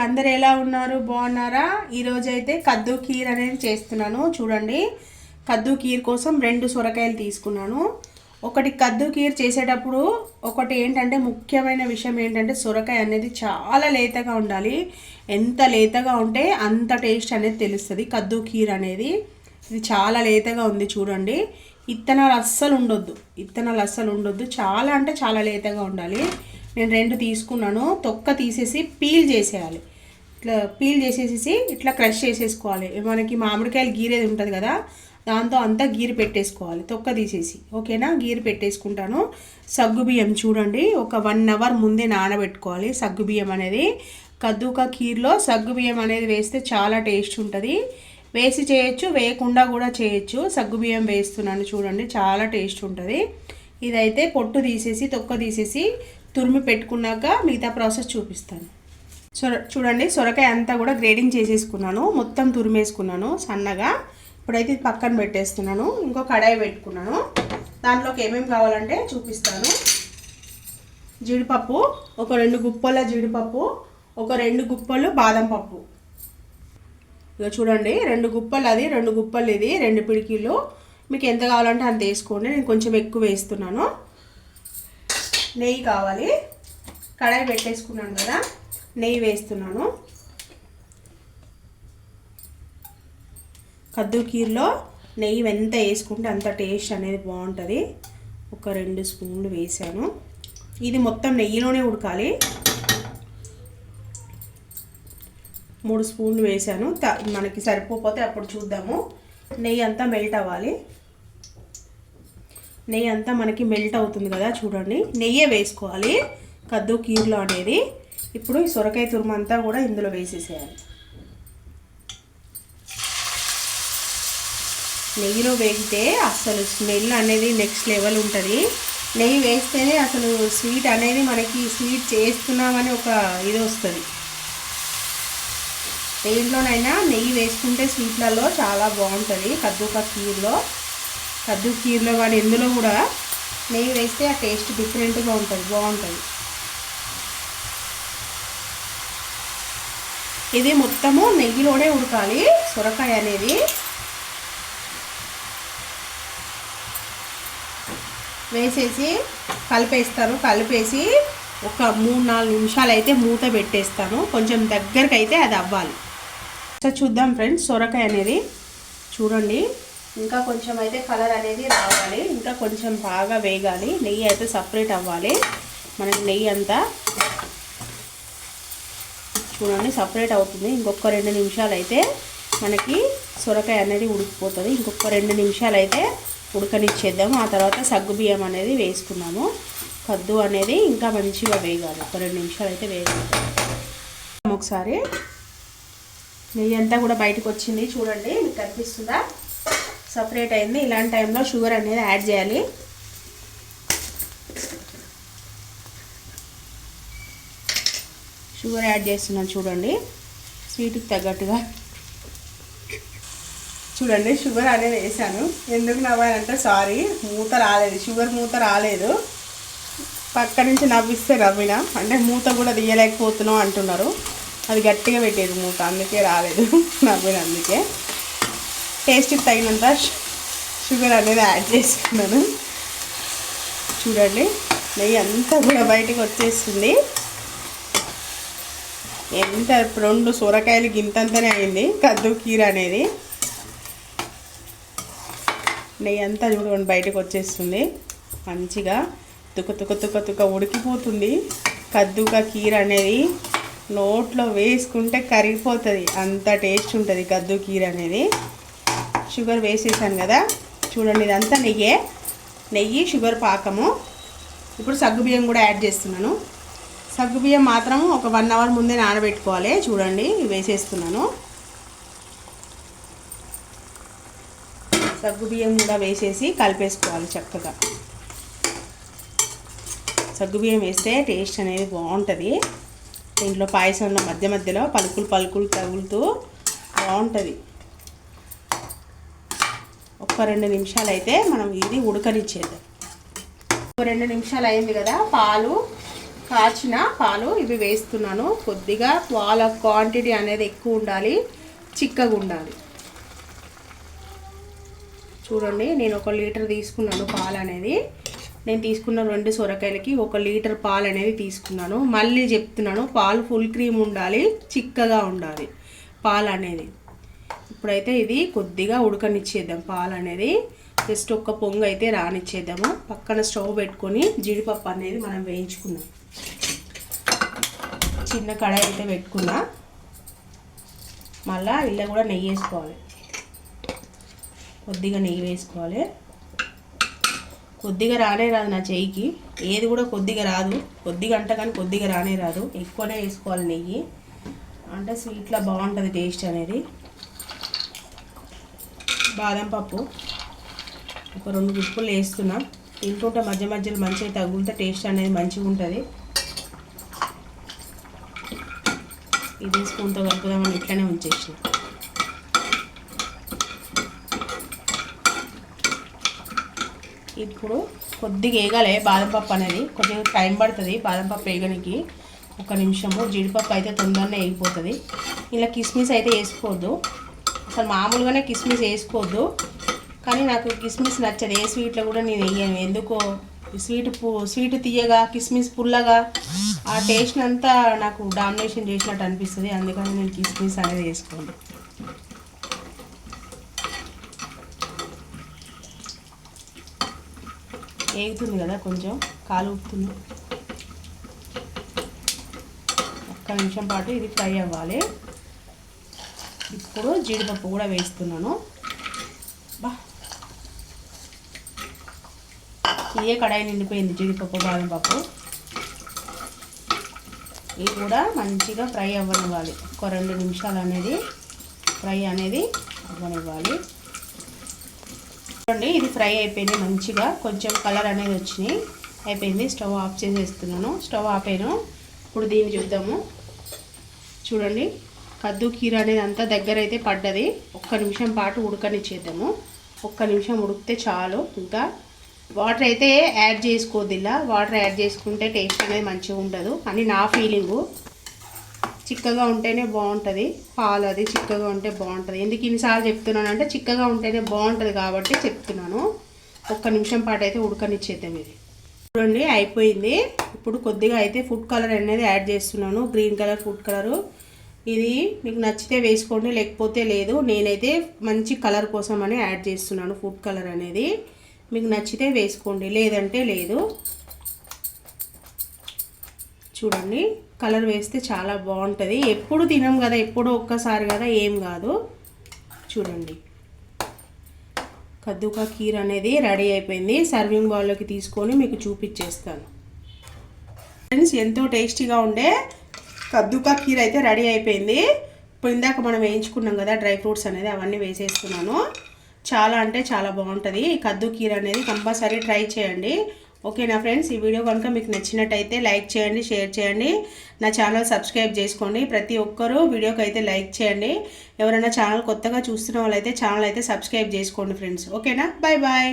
అందరు ఎలా ఉన్నారు? బాగున్నారా? ఈరోజు అయితే కద్దు కీర్ అనేది చేస్తున్నాను. చూడండి, కద్దు కీర్ కోసం 2 సొరకాయలు తీసుకున్నాను. ఒకటి కద్దు కీర్ చేసేటప్పుడు ఒకటి ఏంటంటే ముఖ్యమైన విషయం ఏంటంటే సొరకాయ అనేది చాలా లేతగా ఉండాలి. ఎంత లేతగా ఉంటే అంత టేస్ట్ అనేది తెలుస్తుంది. కద్దు కీర్ అనేది ఇది చాలా లేతగా ఉంది. చూడండి, ఇత్తనాలు అస్సలు ఉండొద్దు. చాలా అంటే చాలా లేతగా ఉండాలి. నేను 2 తీసుకున్నాను. తొక్క తీసేసి పీల్ చేసేయాలి. ఇట్లా పీల్ చేసేసి ఇట్లా క్రష్ చేసేసుకోవాలి. మనకి మామిడికాయలు గీరేది ఉంటుంది కదా, దాంతో అంతా గీరి పెట్టేసుకోవాలి తొక్క తీసేసి. ఓకేనా? గీరి పెట్టేసుకుంటాను. సగ్గుబియ్యం చూడండి, ఒక 1 అవర్ ముందే నానబెట్టుకోవాలి. సగ్గుబియ్యం అనేది కద్దుకా కీర్లో సగ్గుబియ్యం అనేది వేస్తే చాలా టేస్ట్ ఉంటుంది. వేసి చేయొచ్చు, వేయకుండా కూడా చేయొచ్చు. సగ్గుబియ్యం వేస్తున్నాను చూడండి, చాలా టేస్ట్ ఉంటుంది. ఇదైతే పొట్టు తీసేసి తొక్క తీసేసి తురిమి పెట్టుకున్నాక మిగతా ప్రాసెస్ చూపిస్తాను. చూడండి, సొరకాయ అంతా కూడా గ్రేడింగ్ చేసేసుకున్నాను, మొత్తం తురిమేసుకున్నాను సన్నగా. ఇప్పుడైతే పక్కన పెట్టేస్తున్నాను. ఇంకో కడాయి పెట్టుకున్నాను. దాంట్లోకి ఏమేమి కావాలంటే చూపిస్తాను. జీడిపప్పు, ఒక 2 గుప్పల జీడిపప్పు, ఒక 2 గుప్పలు బాదం పప్పు. ఇక చూడండి, 2 గుప్పలు అది, 2 గుప్పలు ఇది, 2 పిడికిలు. మీకు ఎంత కావాలంటే అంత వేసుకోండి. నేను కొంచెం ఎక్కువ వేస్తున్నాను. నెయ్యి కావాలి. కడాయి పెట్టేసుకున్నాను కదా, నెయ్యి వేస్తున్నాను. కద్దు కీర్లో నెయ్యి ఎంత వేసుకుంటే అంత టేస్ట్ అనేది బాగుంటుంది. ఒక 2 స్పూన్లు వేసాను. ఇది మొత్తం నెయ్యిలోనే ఉడకాలి. 3 స్పూన్లు వేసాను. మనకి సరిపోతే అప్పుడు చూద్దాము. నెయ్యి అంతా మెల్ట్ అవ్వాలి. నెయ్యి అంతా మనకి మెల్ట్ అవుతుంది కదా, చూడండి. నెయ్యే వేసుకోవాలి కద్దు కీర్లో అనేది. ఇప్పుడు ఈ సొరకాయ తురుమంతా కూడా ఇందులో వేసేసేయాలి. నెయ్యిలో వేగితే అసలు స్మెల్ అనేది నెక్స్ట్ లెవెల్ ఉంటుంది. నెయ్యి వేస్తేనే అసలు స్వీట్ అనేది మనకి స్వీట్ చేస్తున్నామని ఒక ఇది వస్తుంది. దేంట్లోనైనా నెయ్యి వేసుకుంటే స్వీట్లలో చాలా బాగుంటుంది. కద్దు కీర్లో కానీ ఎందులో కూడా నెయ్యి వేస్తే ఆ టేస్ట్ డిఫరెంట్గా ఉంటుంది, బాగుంటుంది. ఇది మొత్తము నెయ్యిలోనే ఉడకాలి సొరకాయ అనేది. వేసేసి కలిపేసి ఒక 3-4 నిమిషాలు అయితే మూత పెట్టేస్తాను. కొంచెం దగ్గరకు అయితే అది అవ్వాలి. సో చూద్దాం ఫ్రెండ్స్, సొరకాయ అనేది చూడండి, ఇంకా కొంచెం అయితే కలర్ అనేది రావాలి. ఇంకా కొంచెం బాగా వేగాలి. నెయ్యి అయితే సపరేట్ అవ్వాలి. మనకి నెయ్యి అంతా చూడండి సపరేట్ అవుతుంది. ఇంకొక 2 నిమిషాలు అయితే మనకి సొరకాయ అనేది ఉడికిపోతుంది. ఇంకొక 2 నిమిషాలు అయితే ఉడకనిచ్చేద్దాము. ఆ తర్వాత సగ్గుబియ్యం అనేది వేసుకున్నాము. కద్దు అనేది ఇంకా మంచిగా వేగాలి. ఒక 2 నిమిషాలు అయితే వేగాలి. ఒకసారి నెయ్యి అంతా కూడా బయటకు వచ్చింది చూడండి, మీకు కనిపిస్తుందా? సపరేట్ అయింది. ఇలాంటి టైంలో షుగర్ అనేది యాడ్ చేయాలి. షుగర్ యాడ్ చేస్తున్నాను చూడండి, స్వీట్కి తగ్గట్టుగా. చూడండి, షుగర్ అనేది వేసాను. ఎందుకు నవ్వానంటే సారీ, మూత రాలేదు, షుగర్ మూత రాలేదు. పక్క నుంచి నవ్విస్తే నవ్విన, అంటే మూత కూడా తీయలేకపోతున్నాం అంటున్నారు. అది గట్టిగా పెట్టేది మూత, అందుకే రాలేదు నవ్విన. అందుకే టేస్ట్కి తగినంత షుగర్ అనేది యాడ్ చేసుకున్నాను. చూడండి, నెయ్యి అంతా కూడా బయటకు వచ్చేస్తుంది. ఎంత 2 సొరకాయలు గింతంతనే అయింది కద్దు కీర్ అనేది. నెయ్యి అంతా చూడండి బయటకు వచ్చేస్తుంది. మంచిగా తుక ఉడికిపోతుంది. కద్దుకా కీర్ అనేది నోట్లో వేసుకుంటే కరిగిపోతుంది, అంత టేస్ట్ ఉంటుంది కద్దు కీర్ అనేది. షుగర్ వేసేసాను కదా, చూడండి ఇదంతా నెయ్యి షుగర్ పాకము. ఇప్పుడు సగ్గుబియ్యం కూడా యాడ్ చేస్తున్నాను. సగ్గుబియ్యం మాత్రం ఒక 1 అవర్ ముందే నానబెట్టుకోవాలి. చూడండి వేసేస్తున్నాను. సగ్గుబియ్యం కూడా వేసేసి కలిపేసుకోవాలి చక్కగా. సగ్గుబియ్యం వేస్తే టేస్ట్ అనేది బాగుంటుంది. దీంట్లో పాయసంలో మధ్యలో పలుకులు తగులుతూ బాగుంటుంది. ఒక 2 నిమిషాలు అయితే మనం ఇది ఉడకనిచ్చేద్దాం. 2 నిమిషాలు అయింది కదా, కాచిన పాలు ఇవి వేస్తున్నాను. కొద్దిగా పాల క్వాంటిటీ అనేది ఎక్కువ ఉండాలి, చిక్కగా ఉండాలి. చూడండి, నేను 1 లీటర్ తీసుకున్నాను పాలు అనేది. నేను తీసుకున్న 2 సొరకాయలకి 1 లీటర్ పాలు అనేది తీసుకున్నాను. మళ్ళీ చెప్తున్నాను, పాలు ఫుల్ క్రీమ్ ఉండాలి, చిక్కగా ఉండాలి పాలు అనేది. ఇప్పుడైతే ఇది కొద్దిగా ఉడకనిచ్చేద్దాం. పాలు అనేది జస్ట్ 1 పొంగు అయితే రానిచ్చేద్దాము. పక్కన స్టవ్ పెట్టుకొని జీడిపప్పు అనేది మనం వేయించుకున్నాం. చిన్న కడాయి అయితే పెట్టుకున్నా. మళ్ళీ ఇలా కూడా నెయ్యి వేసుకోవాలి, కొద్దిగా నెయ్యి వేసుకోవాలి. కొద్దిగా రానే రాదు నా చెయ్యికి, ఏది కూడా కొద్దిగా రాదు. కొద్దిగా అంట కానీ కొద్దిగా రానే రాదు. ఎక్కువనే వేసుకోవాలి నెయ్యి, అంటే స్వీట్లో బాగుంటుంది టేస్ట్ అనేది. బాదం పప్పు 2 గుప్పులు వేస్తున్నా. తింటుంటే మధ్య మధ్యలో మంచిగా తగులుతే టేస్ట్ అనేది మంచిగా ఉంటుంది. ఇది స్పూన్తో కలుపుదామని ఇట్లనే ఉంచేసిన. ఇప్పుడు కొద్దిగా వేగాలి బాదం పప్పు అనేది. కొద్దిగా టైం పడుతుంది బాదం పప్పు వేగడానికి, 1 నిమిషము. జీడిపప్పు అయితే తొందరనే వేగిపోతుంది. ఇలా కిస్మిస్ అయితే వేసుకోవద్దు, అసలు మామూలుగానే కిస్మిస్ వేసుకోవద్దు. కానీ నాకు కిస్మిస్ నచ్చదు, ఏ స్వీట్లో కూడా నేను వేయను. ఎందుకో స్వీట్ తీయగా, కిస్మిస్ పుల్లగా, ఆ టేస్ట్ అంతా నాకు డామినేషన్ చేసినట్టు అనిపిస్తుంది. అందుకని నేను కిస్మిస్ అనేది వేసుకోను. వేగుతుంది కదా, కొంచెం కాలు ఊపుతుంది. 1 నిమిషం పాటు ఇది ఫ్రై అవ్వాలి. ఇప్పుడు జీడిపప్పు కూడా వేస్తున్నాను. ఇదే కడాయి నిండిపోయింది జీడిపప్పు, బాదం పప్పు. ఇవి కూడా మంచిగా ఫ్రై అవ్వనివ్వాలి. 2 నిమిషాలు అనేది ఫ్రై అనేది అవ్వనివ్వాలి. చూడండి, ఇది ఫ్రై అయిపోయింది మంచిగా, కొంచెం కలర్ అనేది వచ్చినాయి, అయిపోయింది. స్టవ్ ఆఫ్ చేసేస్తున్నాను. స్టవ్ ఆపాను. ఇప్పుడు దీన్ని చూద్దాము. చూడండి, కద్దు కీర అనేది అంతా దగ్గర అయితే పడ్డది. 1 నిమిషం పాటు ఉడకనిచ్చేద్దాము. 1 నిమిషం ఉడికితే చాలు. ఇంకా వాటర్ అయితే యాడ్ చేసుకోవద్దు. ఇలా వాటర్ యాడ్ చేసుకుంటే టేస్ట్ అనేది మంచిగా ఉండదు అని నా ఫీలింగు. చిక్కగా ఉంటేనే బాగుంటుంది పాలు, అది చిక్కగా ఉంటే బాగుంటుంది. ఎందుకు ఇన్నిసార్లు చెప్తున్నాను అంటే చిక్కగా ఉంటేనే బాగుంటుంది కాబట్టి చెప్తున్నాను. 1 నిమిషం పాటు అయితే ఉడకనిచ్చేద్దాం. ఇది చూడండి అయిపోయింది. ఇప్పుడు కొద్దిగా అయితే ఫుడ్ కలర్ అనేది యాడ్ చేస్తున్నాను, గ్రీన్ కలర్ ఫుడ్ కలరు. ఇది మీకు నచ్చితే వేసుకోండి, లేకపోతే లేదు. నేనైతే మంచి కలర్ కోసం అని యాడ్ చేస్తున్నాను ఫుడ్ కలర్ అనేది. మీకు నచ్చితే వేసుకోండి, లేదంటే లేదు. చూడండి, కలర్ వేస్తే చాలా బాగుంటుంది. ఎప్పుడు తినం కదా, ఎప్పుడో ఒక్కసారి కదా, ఏం కాదు. చూడండి, కద్దుకా కీర్ అనేది రెడీ అయిపోయింది. సర్వింగ్ బౌల్లోకి తీసుకొని మీకు చూపించేస్తాను. ఫ్రెండ్స్, ఎంతో టేస్టీగా ఉండే కద్దుకా కీర్ అయితే రెడీ అయిపోయింది. ఇప్పుడు ఇందాక మనం వేయించుకున్నాం కదా డ్రై ఫ్రూట్స్ అనేది, అవన్నీ వేసేస్తున్నాను. చాలా అంటే చాలా బాగుంటుంది ఈ కద్దు కీర్ అనేది. కంపల్సరీ ట్రై చేయండి. ఓకేనా ఫ్రెండ్స్, ఈ వీడియో కనుక మీకు నచ్చినట్టయితే లైక్ చేయండి, షేర్ చేయండి, నా ఛానల్ సబ్స్క్రైబ్ చేసుకోండి. ప్రతి ఒక్కరూ వీడియోకి అయితే లైక్ చేయండి. ఎవరైనా ఛానల్ కొత్తగా చూస్తున్న వాళ్ళైతే ఛానల్ అయితే సబ్స్క్రైబ్ చేసుకోండి ఫ్రెండ్స్. ఓకేనా, బాయ్ బాయ్.